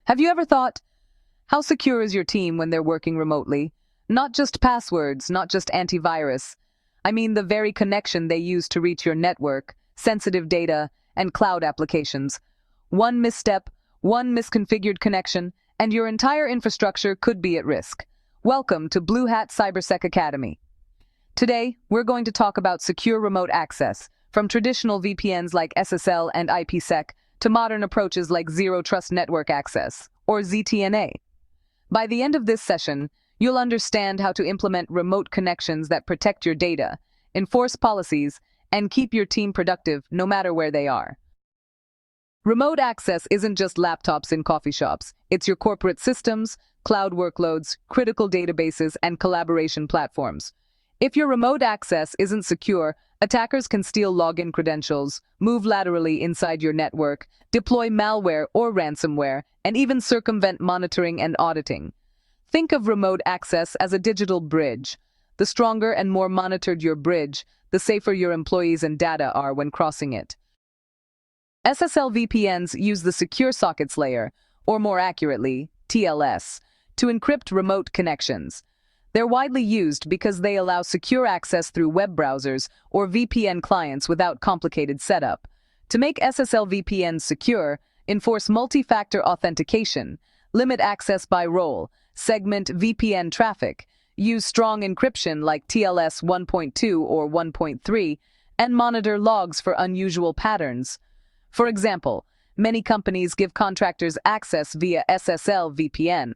Have you ever thought, how secure is your team when they're working remotely? Not just passwords, not just antivirus. I mean the very connection they use to reach your network, sensitive data, and cloud applications. One misstep, one misconfigured connection, and your entire infrastructure could be at risk. Welcome to Bluehat Cybersec Academy. Today, we're going to talk about secure remote access, from traditional VPNs like SSL and IPsec to modern approaches like Zero Trust Network Access, or ZTNA. By the end of this session, you'll understand how to implement remote connections that protect your data, enforce policies, and keep your team productive no matter where they are. Remote access isn't just laptops in coffee shops. It's your corporate systems, cloud workloads, critical databases, and collaboration platforms. If your remote access isn't secure, attackers can steal login credentials, move laterally inside your network, deploy malware or ransomware, and even circumvent monitoring and auditing. Think of remote access as a digital bridge. The stronger and more monitored your bridge, the safer your employees and data are when crossing it. SSL VPNs use the Secure Sockets Layer, or more accurately, TLS, to encrypt remote connections. They're widely used because they allow secure access through web browsers or VPN clients without complicated setup. To make SSL VPNs secure, enforce multi-factor authentication, limit access by role, segment VPN traffic, use strong encryption like TLS 1.2 or 1.3, and monitor logs for unusual patterns. For example, many companies give contractors access via SSL VPN.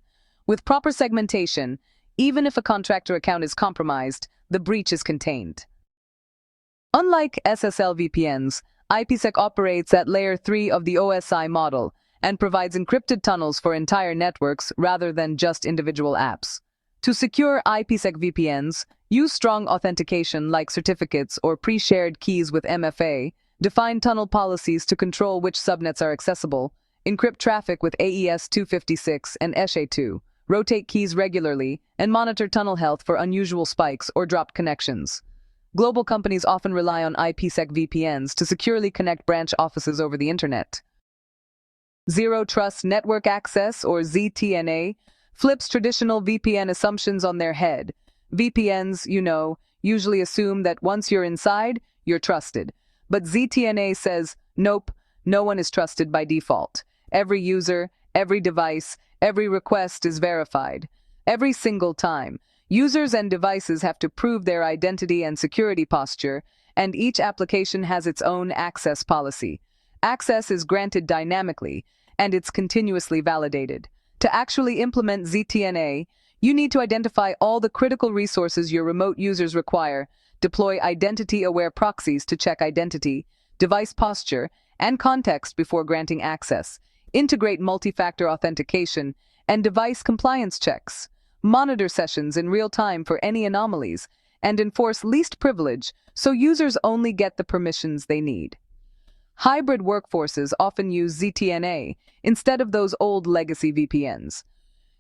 With proper segmentation, even if a contractor account is compromised, the breach is contained. Unlike SSL VPNs, IPsec operates at Layer 3 of the OSI model and provides encrypted tunnels for entire networks rather than just individual apps. To secure IPsec VPNs, use strong authentication like certificates or pre-shared keys with MFA, define tunnel policies to control which subnets are accessible, encrypt traffic with AES 256 and SHA-2, rotate keys regularly, and monitor tunnel health for unusual spikes or dropped connections. Global companies often rely on IPsec VPNs to securely connect branch offices over the internet. Zero Trust Network Access, or ZTNA, flips traditional VPN assumptions on their head. VPNs, usually assume that once you're inside, you're trusted. But ZTNA says, nope, no one is trusted by default. Every user, every device, every request is verified. Every single time, users and devices have to prove their identity and security posture, and each application has its own access policy. Access is granted dynamically, and it's continuously validated. To actually implement ZTNA, you need to identify all the critical resources your remote users require, deploy identity-aware proxies to check identity, device posture, and context before granting access, integrate multi-factor authentication, and device compliance checks, monitor sessions in real time for any anomalies, and enforce least privilege so users only get the permissions they need. Hybrid workforces often use ZTNA instead of those old legacy VPNs.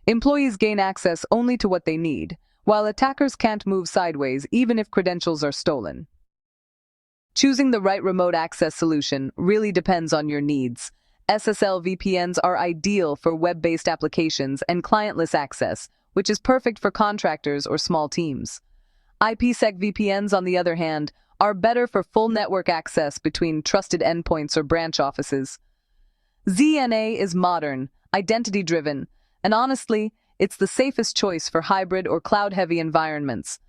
Employees gain access only to what they need, while attackers can't move sideways even if credentials are stolen. Choosing the right remote access solution really depends on your needs. SSL VPNs are ideal for web-based applications and clientless access, which is perfect for contractors or small teams. IPsec VPNs, on the other hand, are better for full network access between trusted endpoints or branch offices. ZTNA is modern, identity-driven, and honestly, it's the safest choice for hybrid or cloud-heavy environments.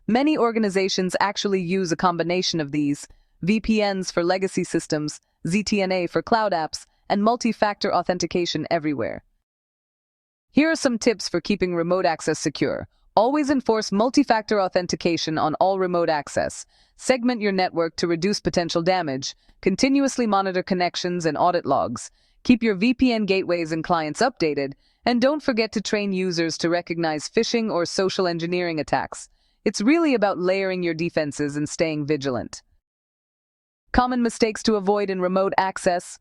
Many organizations actually use a combination of these: VPNs for legacy systems, ZTNA for cloud apps, and multi-factor authentication everywhere. Here are some tips for keeping remote access secure. Always enforce multi-factor authentication on all remote access. Segment your network to reduce potential damage. Continuously monitor connections and audit logs. Keep your VPN gateways and clients updated. And don't forget to train users to recognize phishing or social engineering attacks. It's really about layering your defenses and staying vigilant. Common mistakes to avoid in remote access?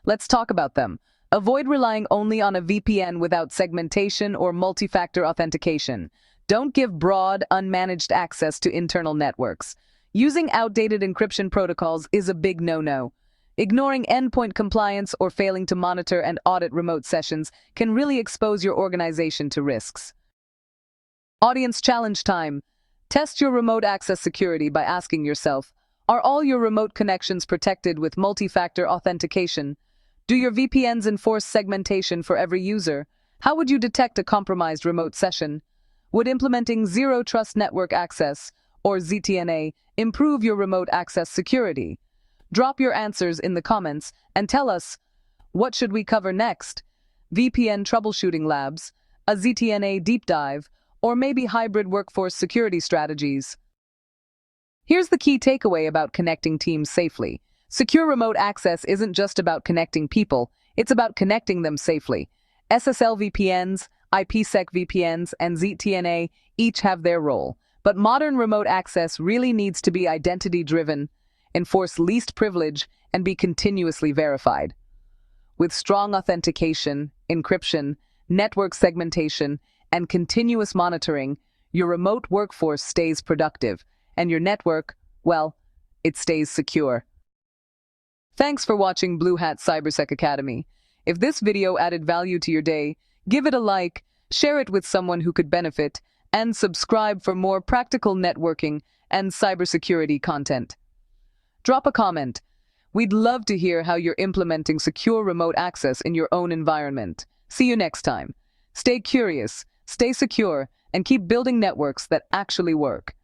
Let's talk about them. Avoid relying only on a VPN without segmentation or multi-factor authentication. Don't give broad, unmanaged access to internal networks. Using outdated encryption protocols is a big no-no. Ignoring endpoint compliance or failing to monitor and audit remote sessions can really expose your organization to risks. Audience challenge time. Test your remote access security by asking yourself, are all your remote connections protected with multi-factor authentication? Do your VPNs enforce segmentation for every user? How would you detect a compromised remote session? Would implementing Zero Trust Network Access, or ZTNA, improve your remote access security? Drop your answers in the comments and tell us, what should we cover next? VPN troubleshooting labs, a ZTNA deep dive, or maybe hybrid workforce security strategies? Here's the key takeaway about connecting teams safely. Secure remote access isn't just about connecting people, it's about connecting them safely. SSL VPNs, IPsec VPNs, and ZTNA each have their role, but modern remote access really needs to be identity-driven, enforce least privilege, and be continuously verified. With strong authentication, encryption, network segmentation, and continuous monitoring, your remote workforce stays productive, and your network, well, it stays secure. Thanks for watching Bluehat Cybersec Academy. If this video added value to your day, give it a like, share it with someone who could benefit, and subscribe for more practical networking and cybersecurity content. Drop a comment. We'd love to hear how you're implementing secure remote access in your own environment. See you next time. Stay curious, stay secure, and keep building networks that actually work.